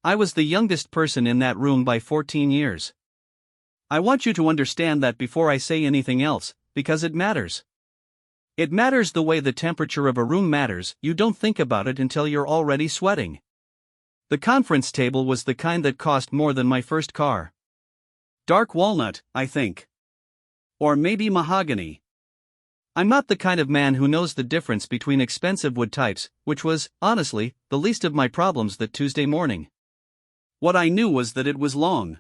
I was the youngest person in that room by 14 years. I want you to understand that before I say anything else, because it matters. It matters the way the temperature of a room matters. You don't think about it until you're already sweating. The conference table was the kind that cost more than my first car. Dark walnut, I think. Or maybe mahogany. I'm not the kind of man who knows the difference between expensive wood types, which was, honestly, the least of my problems that Tuesday morning. What I knew was that it was long.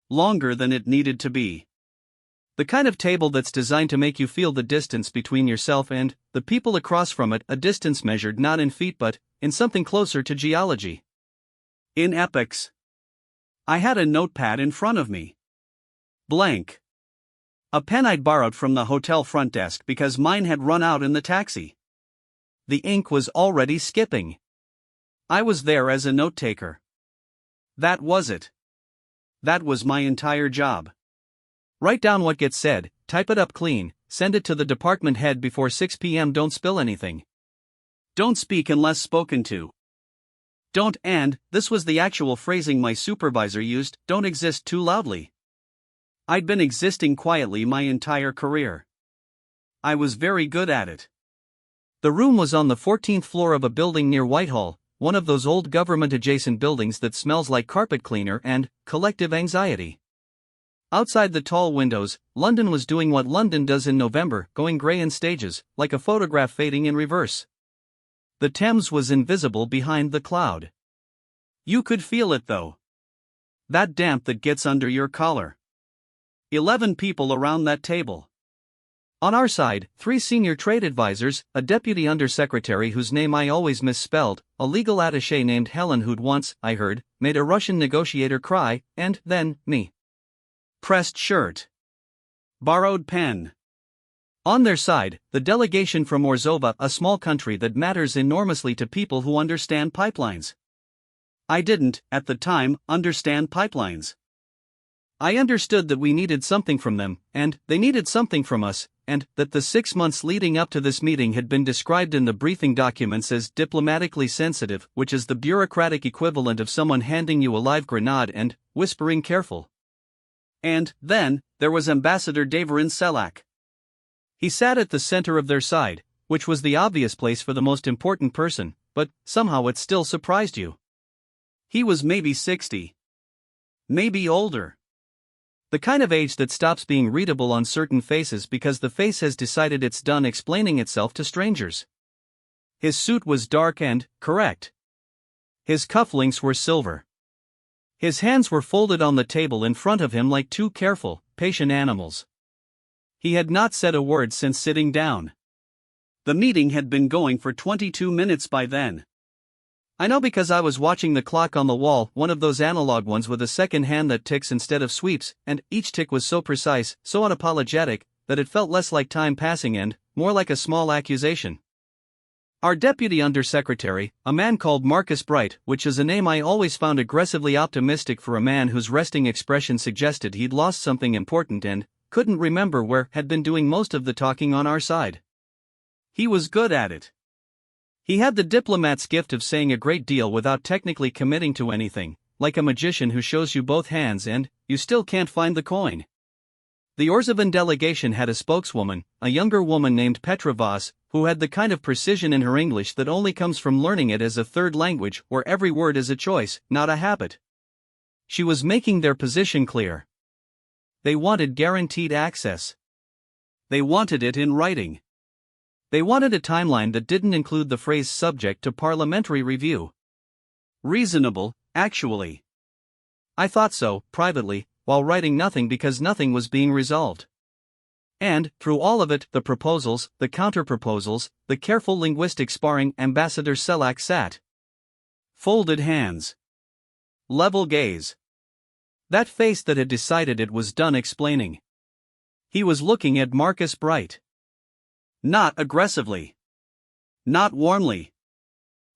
Longer than it needed to be. The kind of table that's designed to make you feel the distance between yourself and the people across from it, a distance measured not in feet but in something closer to geology. In epochs. I had a notepad in front of me. Blank. A pen I'd borrowed from the hotel front desk because mine had run out in the taxi. The ink was already skipping. I was there as a note-taker. That was it. That was my entire job. Write down what gets said, type it up clean, send it to the department head before 6 p.m. Don't spill anything. Don't speak unless spoken to. Don't, and this was the actual phrasing my supervisor used, don't exist too loudly. I'd been existing quietly my entire career. I was very good at it. The room was on the 14th floor of a building near Whitehall, one of those old government-adjacent buildings that smells like carpet cleaner and collective anxiety. Outside the tall windows, London was doing what London does in November, going grey in stages, like a photograph fading in reverse. The Thames was invisible behind the cloud. You could feel it though. That damp that gets under your collar. 11 people around that table. On our side, 3 senior trade advisors, a deputy undersecretary whose name I always misspelled, a legal attaché named Helen who'd once, I heard, made a Russian negotiator cry, and then, me. Pressed shirt. Borrowed pen. On their side, the delegation from Orzova, a small country that matters enormously to people who understand pipelines. I didn't, at the time, understand pipelines. I understood that we needed something from them, and they needed something from us, and that the 6 months leading up to this meeting had been described in the briefing documents as diplomatically sensitive, which is the bureaucratic equivalent of someone handing you a live grenade and whispering careful. And, then, there was Ambassador Davorin Selak. He sat at the center of their side, which was the obvious place for the most important person, but somehow it still surprised you. He was maybe 60. Maybe older. The kind of age that stops being readable on certain faces because the face has decided it's done explaining itself to strangers. His suit was dark and correct. His cufflinks were silver. His hands were folded on the table in front of him like 2 careful, patient animals. He had not said a word since sitting down. The meeting had been going for 22 minutes by then. I know because I was watching the clock on the wall, one of those analog ones with a second hand that ticks instead of sweeps, and each tick was so precise, so unapologetic, that it felt less like time passing and more like a small accusation. Our deputy undersecretary, a man called Marcus Bright, which is a name I always found aggressively optimistic for a man whose resting expression suggested he'd lost something important and couldn't remember where, had been doing most of the talking on our side. He was good at it. He had the diplomat's gift of saying a great deal without technically committing to anything, like a magician who shows you both hands and you still can't find the coin. The Orzovan delegation had a spokeswoman, a younger woman named Petra Voss, who had the kind of precision in her English that only comes from learning it as a third language where every word is a choice, not a habit. She was making their position clear. They wanted guaranteed access. They wanted it in writing. They wanted a timeline that didn't include the phrase subject to parliamentary review. Reasonable, actually. I thought so, privately, while writing nothing because nothing was being resolved. And, through all of it, the proposals, the counter-proposals, the careful linguistic sparring, Ambassador Selak sat. Folded hands. Level gaze. That face that had decided it was done explaining. He was looking at Marcus Bright. Not aggressively. Not warmly.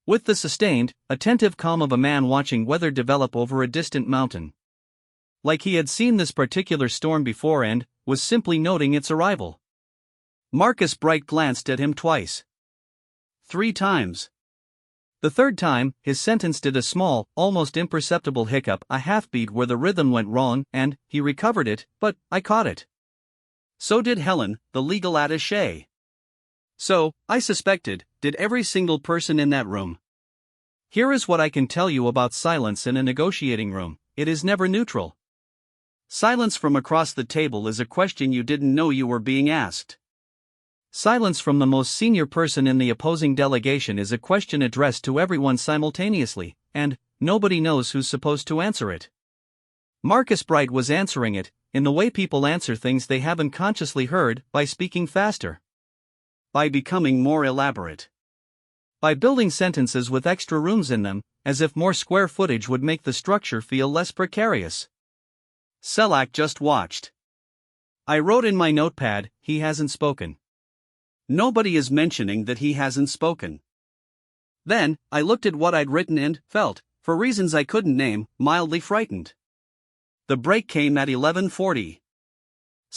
With the sustained, attentive calm of a man watching weather develop over a distant mountain. Like he had seen this particular storm before and was simply noting its arrival. Marcus Bright glanced at him twice. 3 times. The third time, his sentence did a small, almost imperceptible hiccup, a half-beat where the rhythm went wrong, and he recovered it, but I caught it. So did Helen, the legal attaché. So, I suspected, did every single person in that room. Here is what I can tell you about silence in a negotiating room: it is never neutral. Silence from across the table is a question you didn't know you were being asked. Silence from the most senior person in the opposing delegation is a question addressed to everyone simultaneously, and nobody knows who's supposed to answer it. Marcus Bright was answering it, in the way people answer things they haven't consciously heard, by speaking faster. By becoming more elaborate. By building sentences with extra rooms in them, as if more square footage would make the structure feel less precarious. Selak just watched. I wrote in my notepad, "He hasn't spoken." Nobody is mentioning that he hasn't spoken. Then, I looked at what I'd written and felt, for reasons I couldn't name, mildly frightened. The break came at 11:40.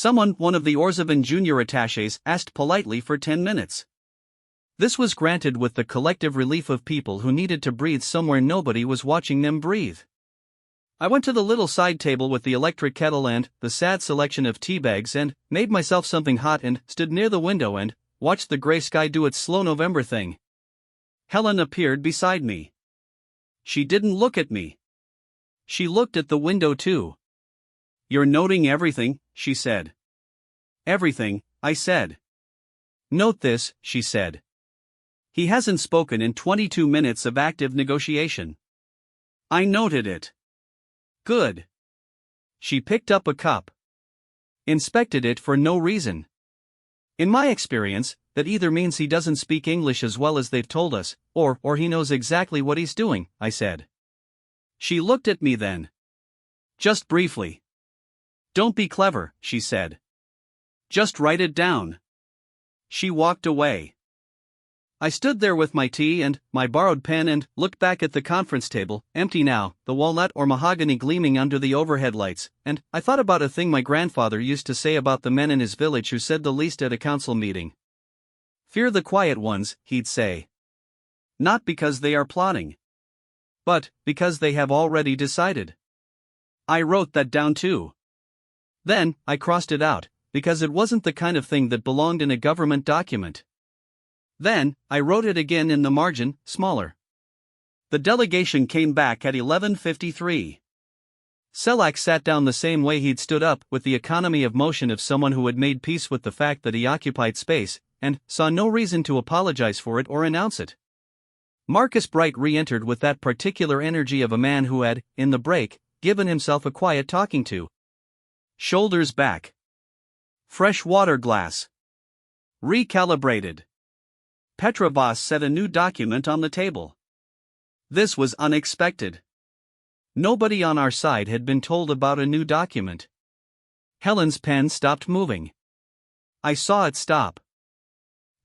One of the Orzavan junior attachés, asked politely for 10 minutes. This was granted with the collective relief of people who needed to breathe somewhere nobody was watching them breathe. I went to the little side table with the electric kettle and the sad selection of tea bags and made myself something hot and stood near the window and watched the gray sky do its slow November thing. Helen appeared beside me. She didn't look at me. She looked at the window too. "You're noting everything," she said. "Everything," I said. "Note this," she said. "He hasn't spoken in 22 minutes of active negotiation." I noted it. "Good." She picked up a cup. Inspected it for no reason. In my experience, that either means he doesn't speak English as well as they've told us, or he knows exactly what he's doing, I said. She looked at me then. "Just briefly." "Don't be clever," she said. "Just write it down." She walked away. I stood there with my tea and my borrowed pen and looked back at the conference table, empty now, the walnut or mahogany gleaming under the overhead lights, and I thought about a thing my grandfather used to say about the men in his village who said the least at a council meeting. "Fear the quiet ones," he'd say. Not because they are plotting, but because they have already decided. I wrote that down too. Then, I crossed it out, because it wasn't the kind of thing that belonged in a government document. Then, I wrote it again in the margin, smaller. The delegation came back at 11:53. Selak sat down the same way he'd stood up, with the economy of motion of someone who had made peace with the fact that he occupied space, and saw no reason to apologize for it or announce it. Marcus Bright re-entered with that particular energy of a man who had, in the break, given himself a quiet talking to. Shoulders back. Fresh water glass. Recalibrated. Petrovas set a new document on the table. This was unexpected. Nobody on our side had been told about a new document. Helen's pen stopped moving. I saw it stop.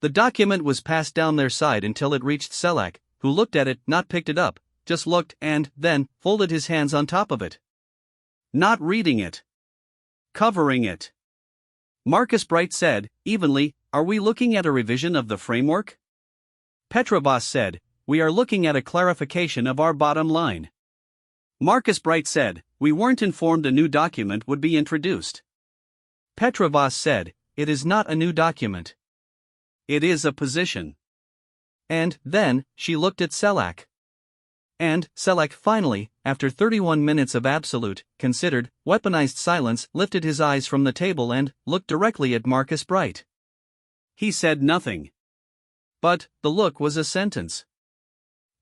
The document was passed down their side until it reached Selak, who looked at it, not picked it up, just looked and then folded his hands on top of it. Not reading it. Covering it. Marcus Bright said, evenly, "Are we looking at a revision of the framework?" Petrovas said, "We are looking at a clarification of our bottom line." Marcus Bright said, "We weren't informed a new document would be introduced." Petrovas said, "It is not a new document. It is a position." And then, she looked at Selak. And Selak finally, after 31 minutes of absolute, considered, weaponized silence, lifted his eyes from the table and looked directly at Marcus Bright. He said nothing. But the look was a sentence.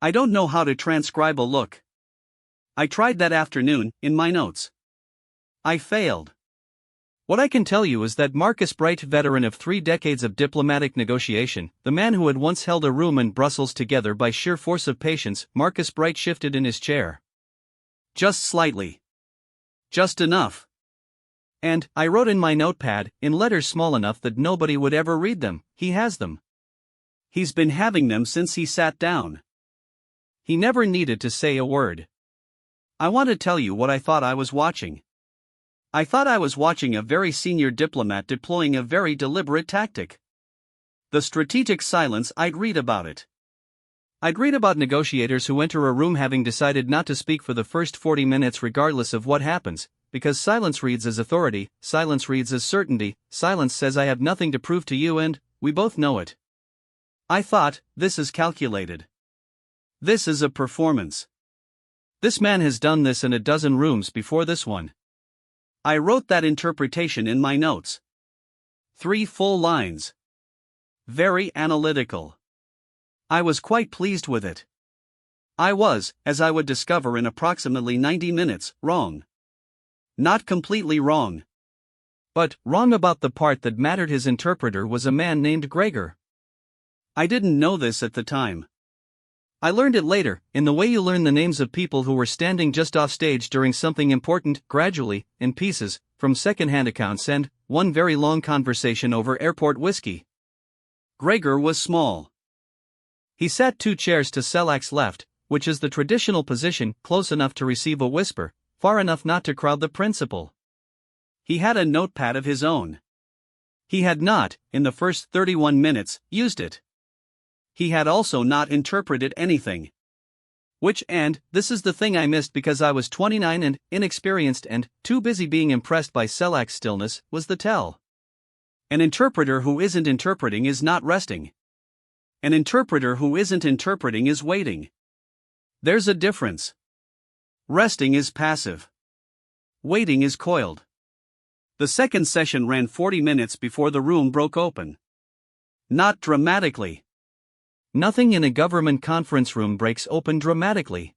I don't know how to transcribe a look. I tried that afternoon, in my notes. I failed. What I can tell you is that Marcus Bright, veteran of 3 decades of diplomatic negotiation, the man who had once held a room in Brussels together by sheer force of patience, Marcus Bright shifted in his chair. Just slightly. Just enough. And, I wrote in my notepad, in letters small enough that nobody would ever read them, he has them. He's been having them since he sat down. He never needed to say a word. I want to tell you what I thought I was watching. I thought I was watching a very senior diplomat deploying a very deliberate tactic. The strategic silence, I'd read about it. I'd read about negotiators who enter a room having decided not to speak for the first 40 minutes regardless of what happens, because silence reads as authority, silence reads as certainty, silence says I have nothing to prove to you and, we both know it. I thought, this is calculated. This is a performance. This man has done this in a dozen rooms before this one. I wrote that interpretation in my notes. 3 full lines. Very analytical. I was quite pleased with it. I was, as I would discover in approximately 90 minutes, wrong. Not completely wrong. But wrong about the part that mattered. His interpreter was a man named Gregor. I didn't know this at the time. I learned it later, in the way you learn the names of people who were standing just off stage during something important, gradually, in pieces, from second-hand accounts and one very long conversation over airport whiskey. Gregor was small. He sat 2 chairs to Selak's left, which is the traditional position, close enough to receive a whisper, far enough not to crowd the principal. He had a notepad of his own. He had not, in the first 31 minutes, used it. He had also not interpreted anything. And this is the thing I missed because I was 29 and inexperienced and too busy being impressed by Selak's stillness, was the tell. An interpreter who isn't interpreting is not resting. An interpreter who isn't interpreting is waiting. There's a difference. Resting is passive. Waiting is coiled. The second session ran 40 minutes before the room broke open. Not dramatically. Nothing in a government conference room breaks open dramatically.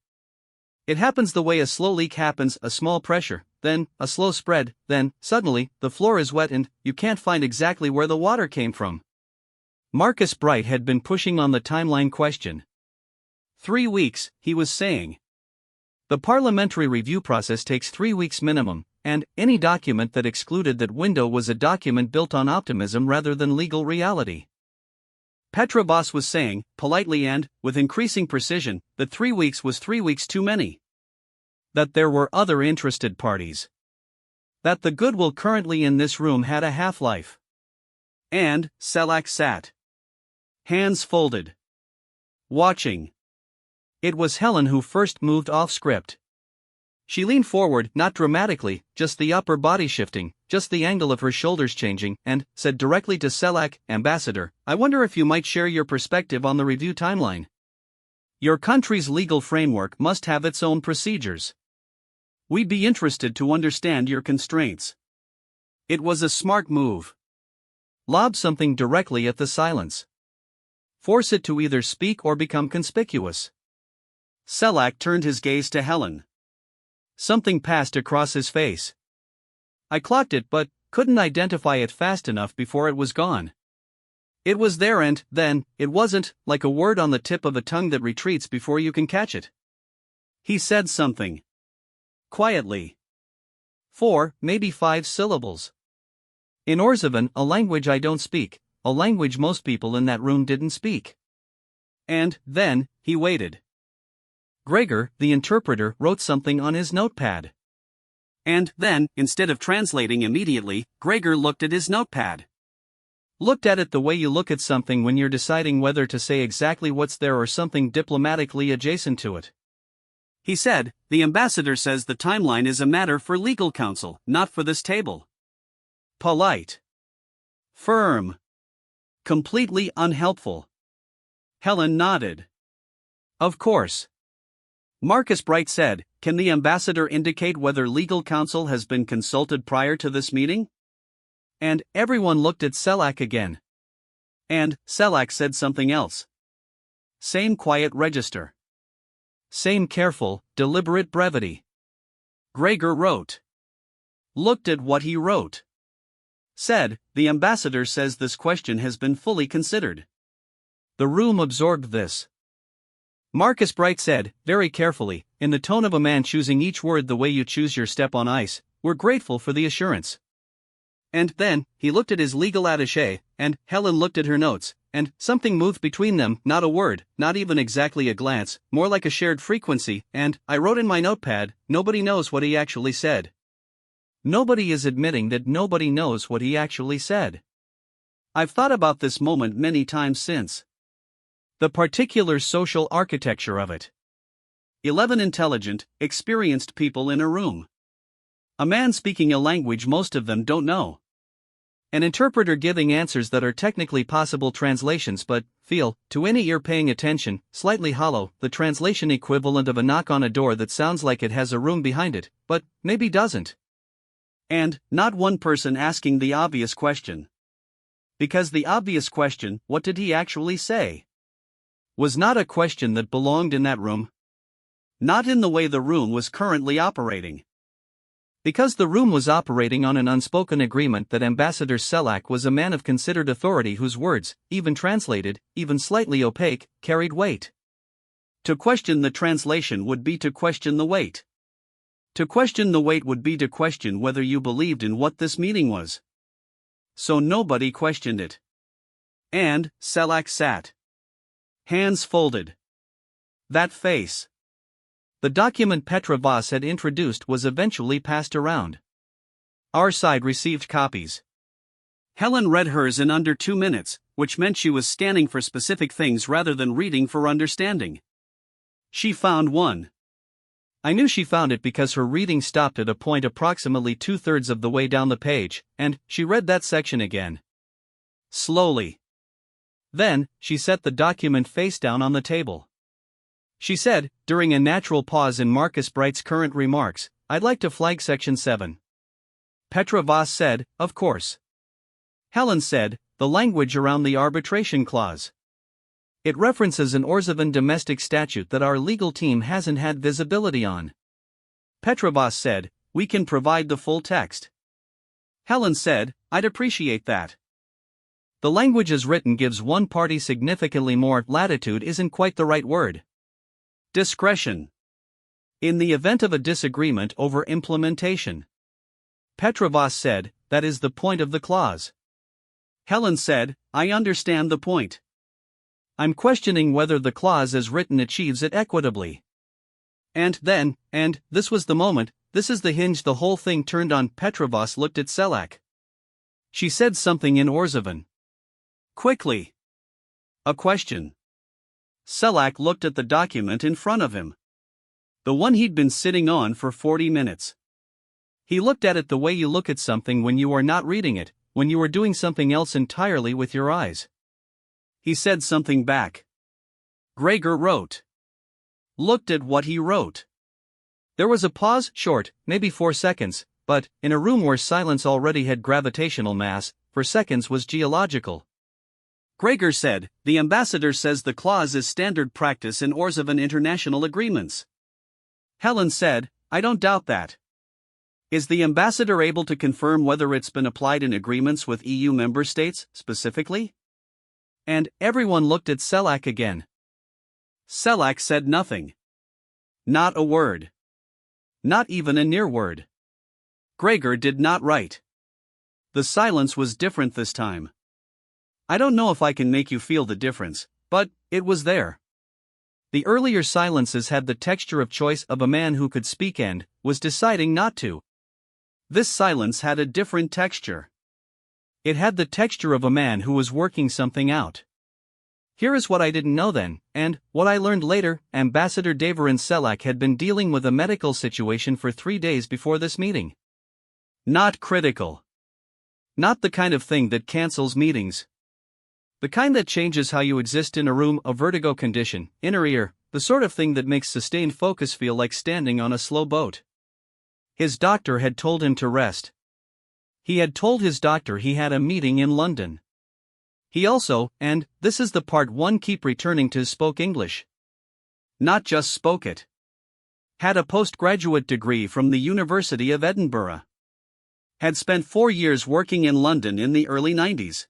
It happens the way a slow leak happens, a small pressure, then a slow spread, then, suddenly, the floor is wet and you can't find exactly where the water came from. Marcus Bright had been pushing on the timeline question. 3 weeks, he was saying. The parliamentary review process takes 3 weeks minimum, and any document that excluded that window was a document built on optimism rather than legal reality. Petrobras was saying, politely and, with increasing precision, that 3 weeks was 3 weeks too many. That there were other interested parties. That the goodwill currently in this room had a half-life. And Selak sat. Hands folded. Watching. It was Helen who first moved off script. She leaned forward, not dramatically, just the upper body shifting, just the angle of her shoulders changing, and said directly to Selak, Ambassador, I wonder if you might share your perspective on the review timeline. Your country's legal framework must have its own procedures. We'd be interested to understand your constraints. It was a smart move. Lob something directly at the silence. Force it to either speak or become conspicuous. Selak turned his gaze to Helen. Something passed across his face. I clocked it but couldn't identify it fast enough before it was gone. It was there and, then, it wasn't, like a word on the tip of a tongue that retreats before you can catch it. He said something. Quietly. 4, maybe 5 syllables. In Orzavan, a language I don't speak, a language most people in that room didn't speak. And, then, he waited. Gregor, the interpreter, wrote something on his notepad. And then, instead of translating immediately, Gregor looked at his notepad. Looked at it the way you look at something when you're deciding whether to say exactly what's there or something diplomatically adjacent to it. He said, the ambassador says the timeline is a matter for legal counsel, not for this table. Polite. Firm. Completely unhelpful. Helen nodded. Of course. Marcus Bright said, can the ambassador indicate whether legal counsel has been consulted prior to this meeting? And everyone looked at Selak again. And Selak said something else. Same quiet register. Same careful, deliberate brevity. Gregor wrote. Looked at what he wrote. Said, the ambassador says this question has been fully considered. The room absorbed this. Marcus Bright said, very carefully, in the tone of a man choosing each word the way you choose your step on ice, we're grateful for the assurance. And then, he looked at his legal attaché, and Helen looked at her notes, and something moved between them, not a word, not even exactly a glance, more like a shared frequency, and I wrote in my notepad, nobody knows what he actually said. Nobody is admitting that nobody knows what he actually said. I've thought about this moment many times since. The particular social architecture of it. 11 intelligent, experienced people in a room. A man speaking a language most of them don't know. An interpreter giving answers that are technically possible translations but feel, to any ear paying attention, slightly hollow, the translation equivalent of a knock on a door that sounds like it has a room behind it, but maybe doesn't. And not one person asking the obvious question. Because the obvious question, what did he actually say, was not a question that belonged in that room. Not in the way the room was currently operating. Because the room was operating on an unspoken agreement that Ambassador Selak was a man of considered authority whose words, even translated, even slightly opaque, carried weight. To question the translation would be to question the weight. To question the weight would be to question whether you believed in what this meaning was. So nobody questioned it. And Selak sat. Hands folded. That face. The document Petra Voss had introduced was eventually passed around. Our side received copies. Helen read hers in under 2 minutes, which meant she was scanning for specific things rather than reading for understanding. She found one. I knew she found it because her reading stopped at a point approximately 2/3 of the way down the page, and she read that section again. Slowly. Then, she set the document face down on the table. She said, during a natural pause in Marcus Bright's current remarks, "I'd like to flag Section 7. Petra Voss said, "Of course." Helen said, "The language around the arbitration clause. It references an Orzavan domestic statute that our legal team hasn't had visibility on." Petra Voss said, "We can provide the full text." Helen said, "I'd appreciate that." The language as written gives one party significantly more latitude isn't quite the right word. Discretion. In the event of a disagreement over implementation. Petra Voss said, "That is the point of the clause." Helen said, "I understand the point. I'm questioning whether the clause as written achieves it equitably." And then, and this was the moment, this is the hinge the whole thing turned on. Petra Voss looked at Selak. She said something in Orzavan. Quickly. A question. Selak looked at the document in front of him. The one he'd been sitting on for 40 minutes. He looked at it the way you look at something when you are not reading it, when you are doing something else entirely with your eyes. He said something back. Gregor wrote. Looked at what he wrote. There was a pause, short, maybe 4 seconds, but, in a room where silence already had gravitational mass, for seconds was geological. Gregor said, "The ambassador says the clause is standard practice in Orzavan international agreements." Helen said, "I don't doubt that. Is the ambassador able to confirm whether it's been applied in agreements with EU member states, specifically?" And everyone looked at Selak again. Selak said nothing. Not a word. Not even a near word. Gregor did not write. The silence was different this time. I don't know if I can make you feel the difference, but it was there. The earlier silences had the texture of choice of a man who could speak and was deciding not to. This silence had a different texture. It had the texture of a man who was working something out. Here is what I didn't know then, and what I learned later. Ambassador Davorin Selak had been dealing with a medical situation for 3 days before this meeting. Not critical. Not the kind of thing that cancels meetings. The kind that changes how you exist in a room, a vertigo condition, inner ear, the sort of thing that makes sustained focus feel like standing on a slow boat. His doctor had told him to rest. He had told his doctor he had a meeting in London. He also, and this is the part one keep returning to, spoke English. Not just spoke it. Had a postgraduate degree from the University of Edinburgh. Had spent 4 years working in London in the early 90s.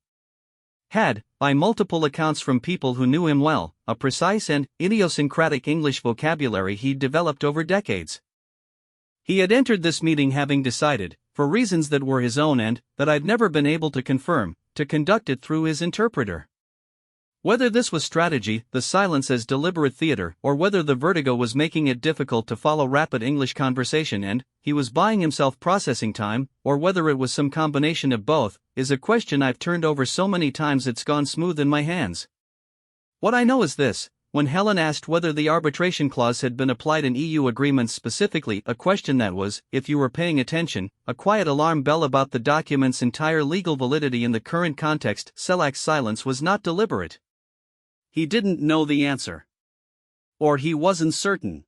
Had, by multiple accounts from people who knew him well, a precise and idiosyncratic English vocabulary he'd developed over decades. He had entered this meeting having decided, for reasons that were his own and that I'd never been able to confirm, to conduct it through his interpreter. Whether this was strategy, the silence as deliberate theater, or whether the vertigo was making it difficult to follow rapid English conversation and he was buying himself processing time, or whether it was some combination of both, is a question I've turned over so many times it's gone smooth in my hands. What I know is this: when Helen asked whether the arbitration clause had been applied in EU agreements, specifically, a question that was, if you were paying attention, a quiet alarm bell about the document's entire legal validity in the current context, Selak's silence was not deliberate. He didn't know the answer. Or he wasn't certain.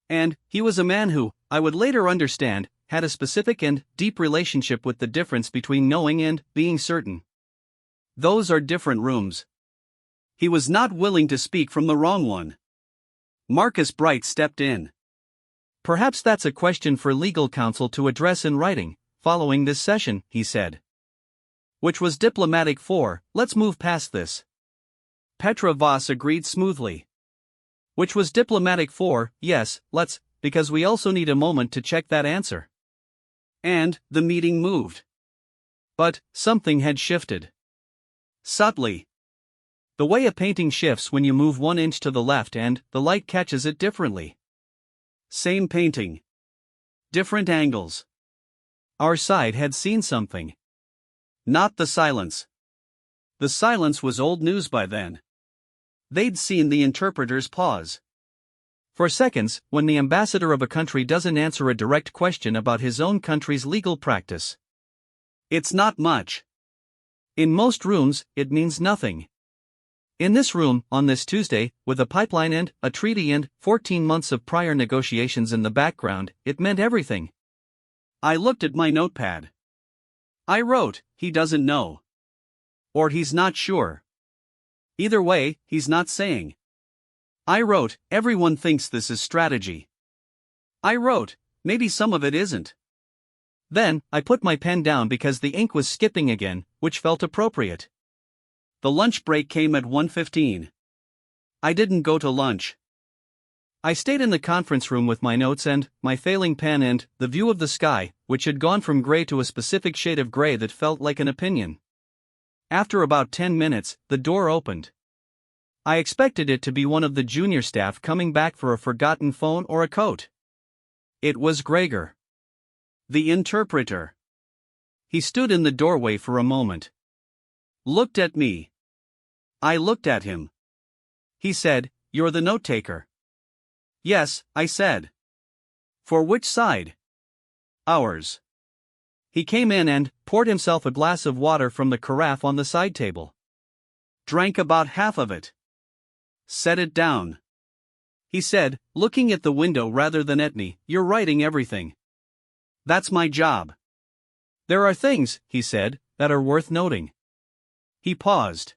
And he was a man who, I would later understand, had a specific and deep relationship with the difference between knowing and being certain. Those are different rooms. He was not willing to speak from the wrong one. Marcus Bright stepped in. Perhaps that's a question for legal counsel to address in writing, following this session, he said. Which was diplomatic for, let's move past this. Petra Voss agreed smoothly. Which was diplomatic for, yes, let's, because we also need a moment to check that answer. And the meeting moved. But something had shifted. Subtly. The way a painting shifts when you move 1 inch to the left and the light catches it differently. Same painting. Different angles. Our side had seen something. Not the silence. The silence was old news by then. They'd seen the interpreter's pause. For seconds, when the ambassador of a country doesn't answer a direct question about his own country's legal practice. It's not much. In most rooms, it means nothing. In this room, on this Tuesday, with a pipeline and a treaty and 14 months of prior negotiations in the background, it meant everything. I looked at my notepad. I wrote, he doesn't know. Or he's not sure. Either way, he's not saying. I wrote, everyone thinks this is strategy. I wrote, maybe some of it isn't. Then, I put my pen down because the ink was skipping again, which felt appropriate. The lunch break came at 1:15. I didn't go to lunch. I stayed in the conference room with my notes and my failing pen and the view of the sky, which had gone from gray to a specific shade of gray that felt like an opinion. After about 10 minutes, the door opened. I expected it to be one of the junior staff coming back for a forgotten phone or a coat. It was Gregor. The interpreter. He stood in the doorway for a moment. Looked at me. I looked at him. He said, "You're the note-taker." "Yes," I said. "For which side?" "Ours." He came in and poured himself a glass of water from the carafe on the side table. Drank about half of it. Set it down. He said, looking at the window rather than at me, "You're writing everything." "That's my job." "There are things," he said, "that are worth noting." He paused.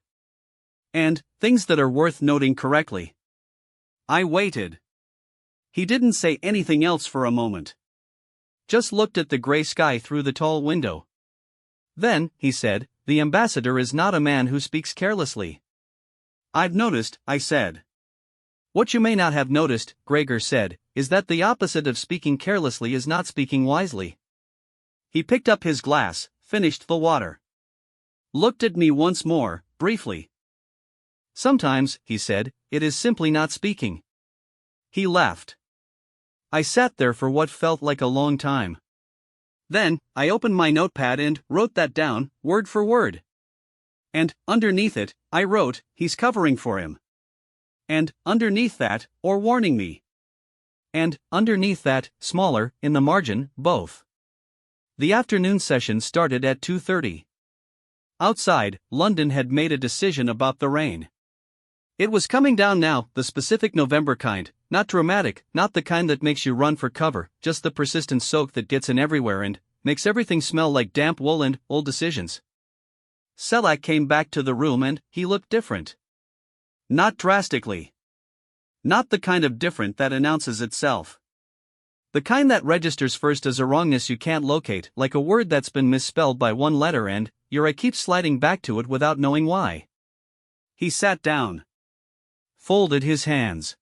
"And things that are worth noting correctly." I waited. He didn't say anything else for a moment. Just looked at the gray sky through the tall window. Then, he said, "The ambassador is not a man who speaks carelessly." "I've noticed," I said. "What you may not have noticed," Gregor said, "is that the opposite of speaking carelessly is not speaking wisely." He picked up his glass, finished the water. Looked at me once more, briefly. "Sometimes," he said, "it is simply not speaking." He left. I sat there for what felt like a long time. Then, I opened my notepad and wrote that down, word for word. And, underneath it, I wrote, "He's covering for him." And, underneath that, "or warning me." And, underneath that, smaller, in the margin, "both." The afternoon session started at 2:30. Outside, London had made a decision about the rain. It was coming down now, the specific November kind, not dramatic, not the kind that makes you run for cover, just the persistent soak that gets in everywhere and makes everything smell like damp wool and old decisions. Selak came back to the room and he looked different. Not drastically. Not the kind of different that announces itself. The kind that registers first as a wrongness you can't locate, like a word that's been misspelled by one letter and your eye keeps sliding back to it without knowing why. He sat down. Folded his hands.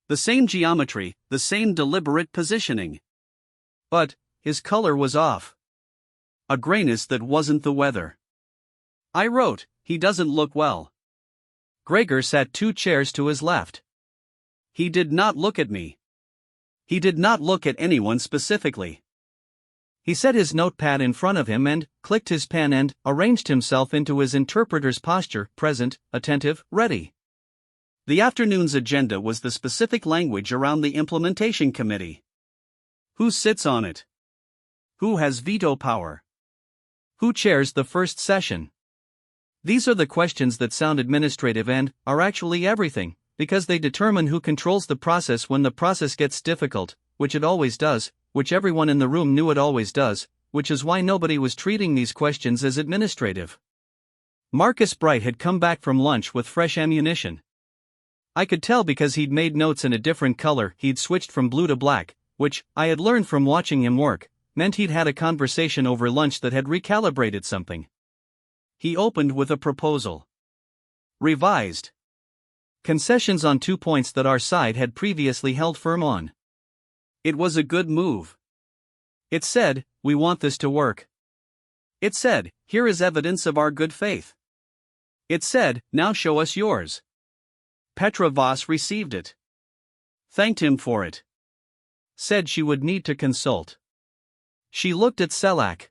The same geometry, the same deliberate positioning. But his color was off. A grayness that wasn't the weather. I wrote, "He doesn't look well." Gregor sat 2 chairs to his left. He did not look at me. He did not look at anyone specifically. He set his notepad in front of him and clicked his pen and arranged himself into his interpreter's posture, present, attentive, ready. The afternoon's agenda was the specific language around the implementation committee. Who sits on it? Who has veto power? Who chairs the first session? These are the questions that sound administrative and are actually everything, because they determine who controls the process when the process gets difficult, which it always does, which everyone in the room knew it always does, which is why nobody was treating these questions as administrative. Marcus Bright had come back from lunch with fresh ammunition. I could tell because he'd made notes in a different color. He'd switched from blue to black, which, I had learned from watching him work, meant he'd had a conversation over lunch that had recalibrated something. He opened with a proposal. Revised. Concessions on 2 points that our side had previously held firm on. It was a good move. It said, we want this to work. It said, here is evidence of our good faith. It said, now show us yours. Petra Voss received it. Thanked him for it. Said she would need to consult. She looked at Selak.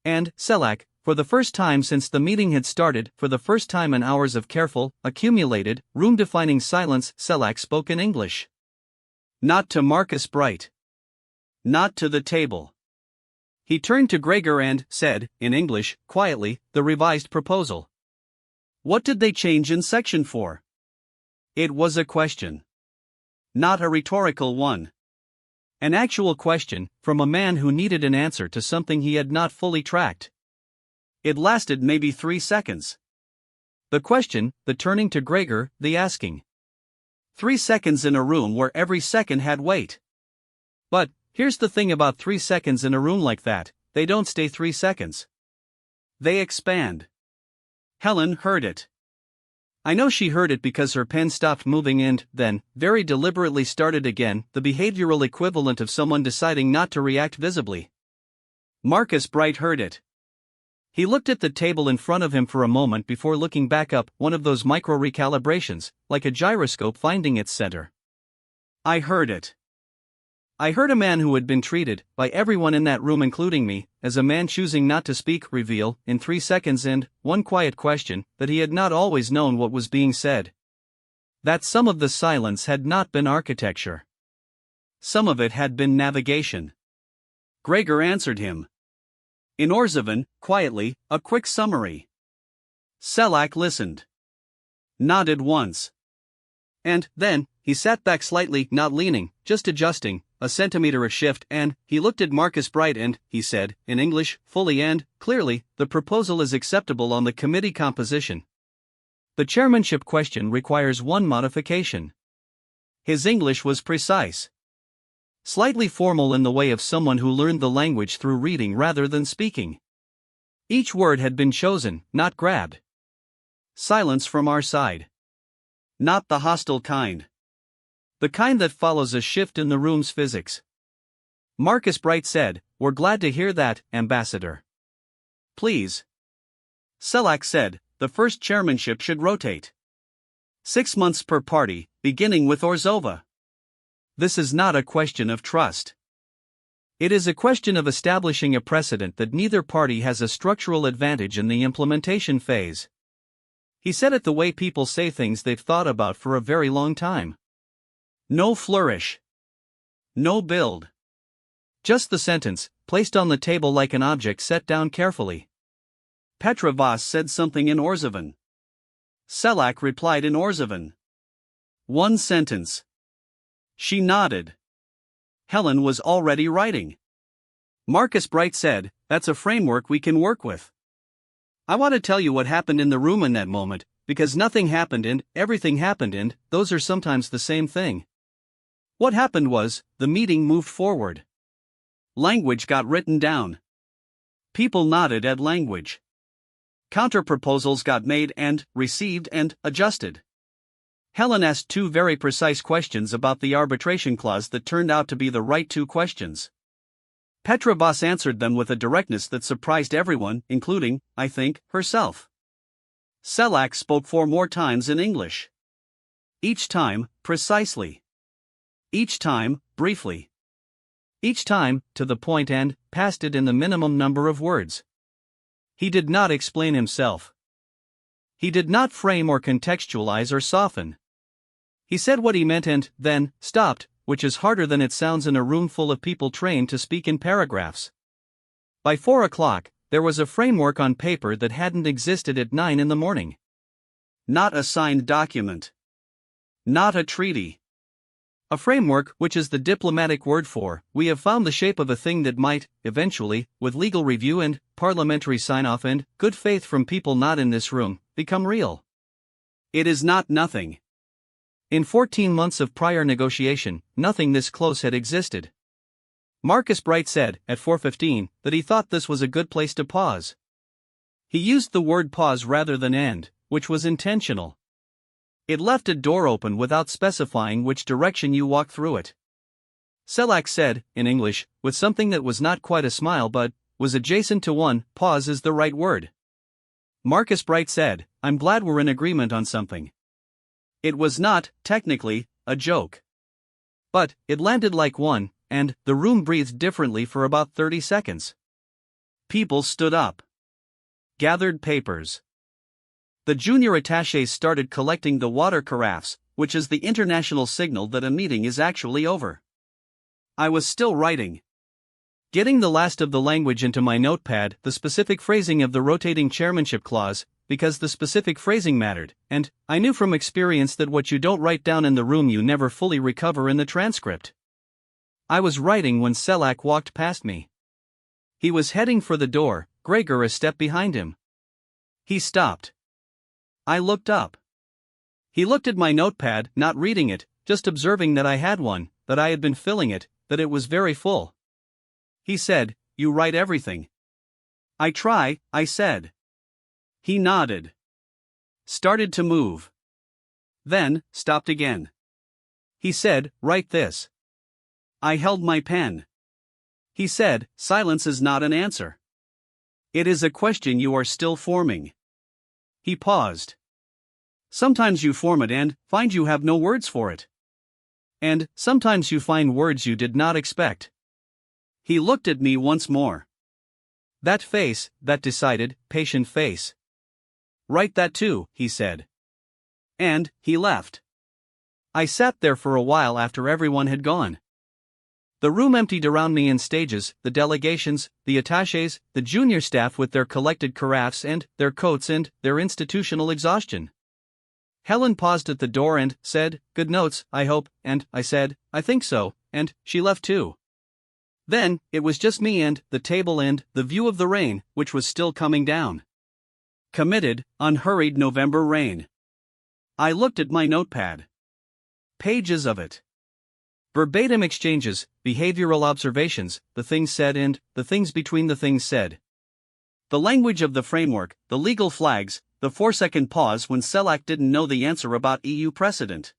And, Selak, for the first time since the meeting had started, for the first time in hours of careful, accumulated, room-defining silence, Selak spoke in English. Not to Marcus Bright. Not to the table. He turned to Gregor and said, in English, quietly, the revised proposal. What did they change in Section 4? It was a question. Not a rhetorical one. An actual question, from a man who needed an answer to something he had not fully tracked. It lasted maybe 3 seconds. The question, the turning to Gregor, the asking. 3 seconds in a room where every second had weight. But, here's the thing about 3 seconds in a room like that, they don't stay 3 seconds. They expand. Helen heard it. I know she heard it because her pen stopped moving and, then, very deliberately started again, the behavioral equivalent of someone deciding not to react visibly. Marcus Bright heard it. He looked at the table in front of him for a moment before looking back up, one of those micro-recalibrations, like a gyroscope finding its center. I heard it. I heard a man who had been treated, by everyone in that room including me, as a man choosing not to speak, reveal, in 3 seconds and one quiet question, that he had not always known what was being said. That some of the silence had not been architecture. Some of it had been navigation. Gregor answered him. In Orzavan, quietly, a quick summary. Selak listened. Nodded once. And, then, he sat back slightly, not leaning, just adjusting, a centimeter a shift, and, he looked at Marcus Bright and, he said, in English, fully and, clearly, the proposal is acceptable on the committee composition. The chairmanship question requires one modification. His English was precise. Slightly formal in the way of someone who learned the language through reading rather than speaking. Each word had been chosen, not grabbed. Silence from our side. Not the hostile kind. The kind that follows a shift in the room's physics. Marcus Bright said, we're glad to hear that, Ambassador. Please. Selak said, the first chairmanship should rotate. 6 months per party, beginning with Orzova. This is not a question of trust. It is a question of establishing a precedent that neither party has a structural advantage in the implementation phase. He said it the way people say things they've thought about for a very long time. No flourish. No build. Just the sentence, placed on the table like an object set down carefully. Petra Voss said something in Orzavan. Selak replied in Orzavan. One sentence. She nodded. Helen was already writing. Marcus Bright said, that's a framework we can work with. I want to tell you what happened in the room in that moment, because nothing happened and everything happened and those are sometimes the same thing. What happened was, the meeting moved forward. Language got written down. People nodded at language. Counterproposals got made and received and adjusted. Helen asked 2 very precise questions about the arbitration clause that turned out to be the right 2 questions. Petra Voss answered them with a directness that surprised everyone, including, I think, herself. Selak spoke 4 more times in English. Each time, precisely. Each time, briefly. Each time, to the point and, past it in the minimum number of words. He did not explain himself. He did not frame or contextualize or soften. He said what he meant and, then, stopped, which is harder than it sounds in a room full of people trained to speak in paragraphs. By 4 o'clock, there was a framework on paper that hadn't existed at 9 in the morning. Not a signed document. Not a treaty. A framework, which is the diplomatic word for, we have found the shape of a thing that might, eventually, with legal review and parliamentary sign-off and good faith from people not in this room, become real. It is not nothing. In 14 months of prior negotiation, nothing this close had existed. Marcus Bright said, at 4:15, that he thought this was a good place to pause. He used the word pause rather than end, which was intentional. It left a door open without specifying which direction you walk through it. Selak said, in English, with something that was not quite a smile but was adjacent to one, pause is the right word. Marcus Bright said, I'm glad we're in agreement on something. It was not, technically, a joke. But, it landed like one, and the room breathed differently for about 30 seconds. People stood up. Gathered papers. The junior attachés started collecting the water carafes, which is the international signal that a meeting is actually over. I was still writing. Getting the last of the language into my notepad, the specific phrasing of the rotating chairmanship clause, because the specific phrasing mattered, and I knew from experience that what you don't write down in the room you never fully recover in the transcript. I was writing when Selak walked past me. He was heading for the door, Gregor a step behind him. He stopped. I looked up. He looked at my notepad, not reading it, just observing that I had one, that I had been filling it, that it was very full. He said, You write everything. I try, I said. He nodded. Started to move. Then, stopped again. He said, Write this. I held my pen. He said, Silence is not an answer. It is a question you are still forming. He paused. Sometimes you form it and find you have no words for it. And sometimes you find words you did not expect. He looked at me once more. That face, that decided, patient face. Write that too, he said. And he left. I sat there for a while after everyone had gone. The room emptied around me in stages, the delegations, the attachés, the junior staff with their collected carafes and their coats and their institutional exhaustion. Helen paused at the door and said, Good notes, I hope, and I said, I think so, and she left too. Then, it was just me and the table and the view of the rain, which was still coming down. Committed, unhurried November rain. I looked at my notepad. Pages of it. Verbatim exchanges, behavioral observations, the things said and the things between the things said. The language of the framework, the legal flags, the 4-second pause when Selak didn't know the answer about EU precedent.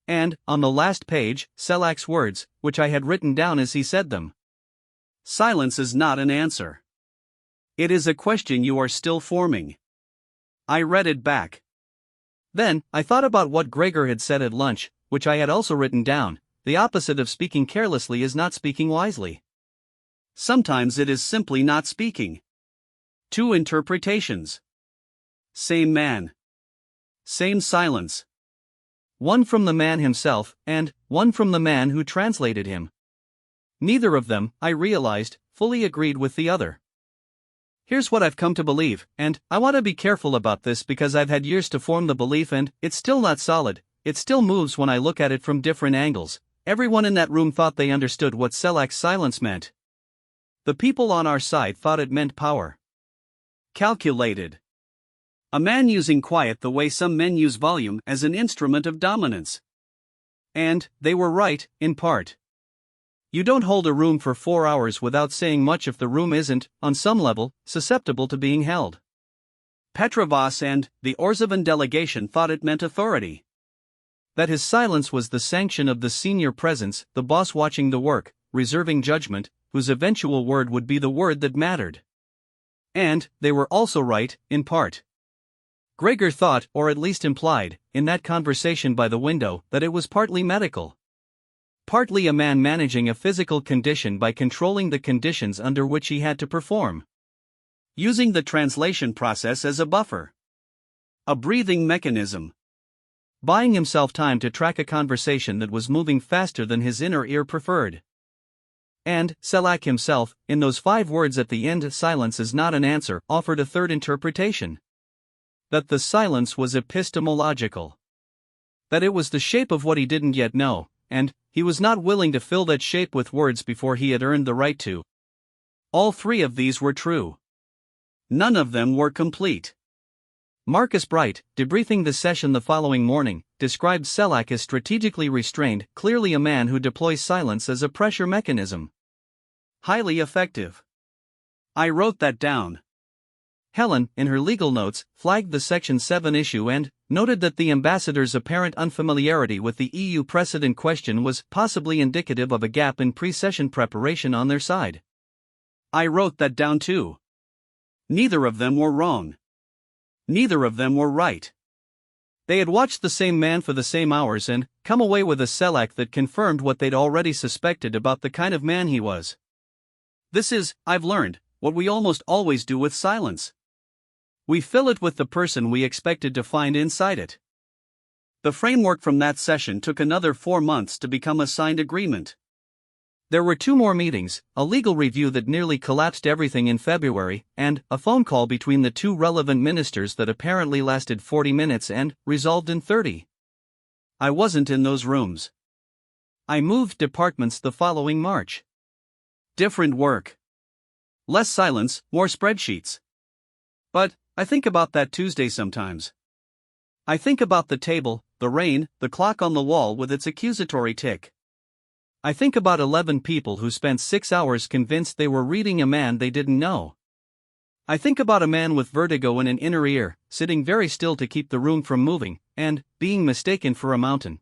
And, on the last page, Selak's words, which I had written down as he said them. Silence is not an answer. It is a question you are still forming. I read it back. Then, I thought about what Gregor had said at lunch, which I had also written down. The opposite of speaking carelessly is not speaking wisely. Sometimes it is simply not speaking. Two interpretations. Same man. Same silence. One from the man himself, and one from the man who translated him. Neither of them, I realized, fully agreed with the other. Here's what I've come to believe, and I want to be careful about this because I've had years to form the belief and it's still not solid, it still moves when I look at it from different angles. Everyone in that room thought they understood what Selak's silence meant. The people on our side thought it meant power. Calculated. A man using quiet the way some men use volume as an instrument of dominance. And they were right, in part. You don't hold a room for 4 hours without saying much if the room isn't, on some level, susceptible to being held. Petrovas and the Orzavan delegation thought it meant authority. That his silence was the sanction of the senior presence, the boss watching the work, reserving judgment, whose eventual word would be the word that mattered. And they were also right, in part. Gregor thought, or at least implied, in that conversation by the window, that it was partly medical. Partly a man managing a physical condition by controlling the conditions under which he had to perform. Using the translation process as a buffer. A breathing mechanism. buying himself time to track a conversation that was moving faster than his inner ear preferred. And Selak himself, in those 5 words at the end, "silence is not an answer," offered a third interpretation. That the silence was epistemological. That it was the shape of what he didn't yet know, and he was not willing to fill that shape with words before he had earned the right to. All 3 of these were true. None of them were complete. Marcus Bright, debriefing the session the following morning, described Selak as strategically restrained, clearly a man who deploys silence as a pressure mechanism. Highly effective. I wrote that down. Helen, in her legal notes, flagged the Section 7 issue and noted that the ambassador's apparent unfamiliarity with the EU precedent question was possibly indicative of a gap in pre-session preparation on their side. I wrote that down too. Neither of them were wrong. Neither of them were right. They had watched the same man for the same hours and come away with a Selak that confirmed what they'd already suspected about the kind of man he was. This is, I've learned, what we almost always do with silence. We fill it with the person we expected to find inside it. The framework from that session took another 4 months to become a signed agreement. There were 2 more meetings, a legal review that nearly collapsed everything in February, and a phone call between the 2 relevant ministers that apparently lasted 40 minutes and resolved in 30. I wasn't in those rooms. I moved departments the following March. Different work. Less silence, more spreadsheets. But I think about that Tuesday sometimes. I think about the table, the rain, the clock on the wall with its accusatory tick. I think about 11 people who spent 6 hours convinced they were reading a man they didn't know. I think about a man with vertigo in an inner ear, sitting very still to keep the room from moving, and being mistaken for a mountain.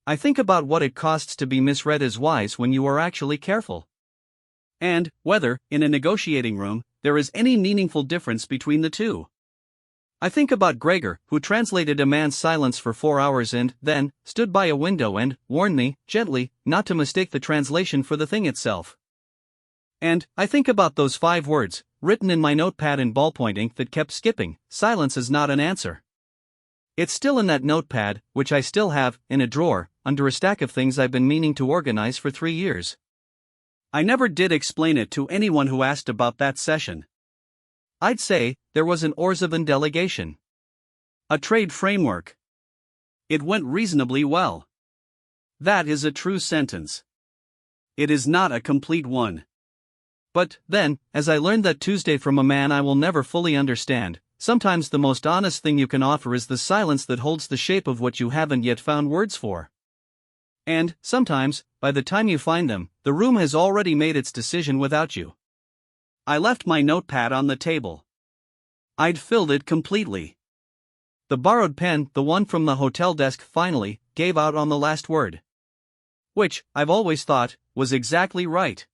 I think about what it costs to be misread as wise when you are actually careful. And whether, in a negotiating room, there is any meaningful difference between the two. I think about Gregor, who translated a man's silence for 4 hours and then stood by a window and warned me, gently, not to mistake the translation for the thing itself. And I think about those 5 words, written in my notepad in ballpoint ink that kept skipping: silence is not an answer. It's still in that notepad, which I still have, in a drawer, under a stack of things I've been meaning to organize for 3 years. I never did explain it to anyone who asked about that session. I'd say there was an Orzavan delegation. A trade framework. It went reasonably well. That is a true sentence. It is not a complete one. But then, as I learned that Tuesday from a man I will never fully understand, sometimes the most honest thing you can offer is the silence that holds the shape of what you haven't yet found words for. And, sometimes, by the time you find them, the room has already made its decision without you. I left my notepad on the table. I'd filled it completely. The borrowed pen, the one from the hotel desk, finally gave out on the last word. Which, I've always thought, was exactly right.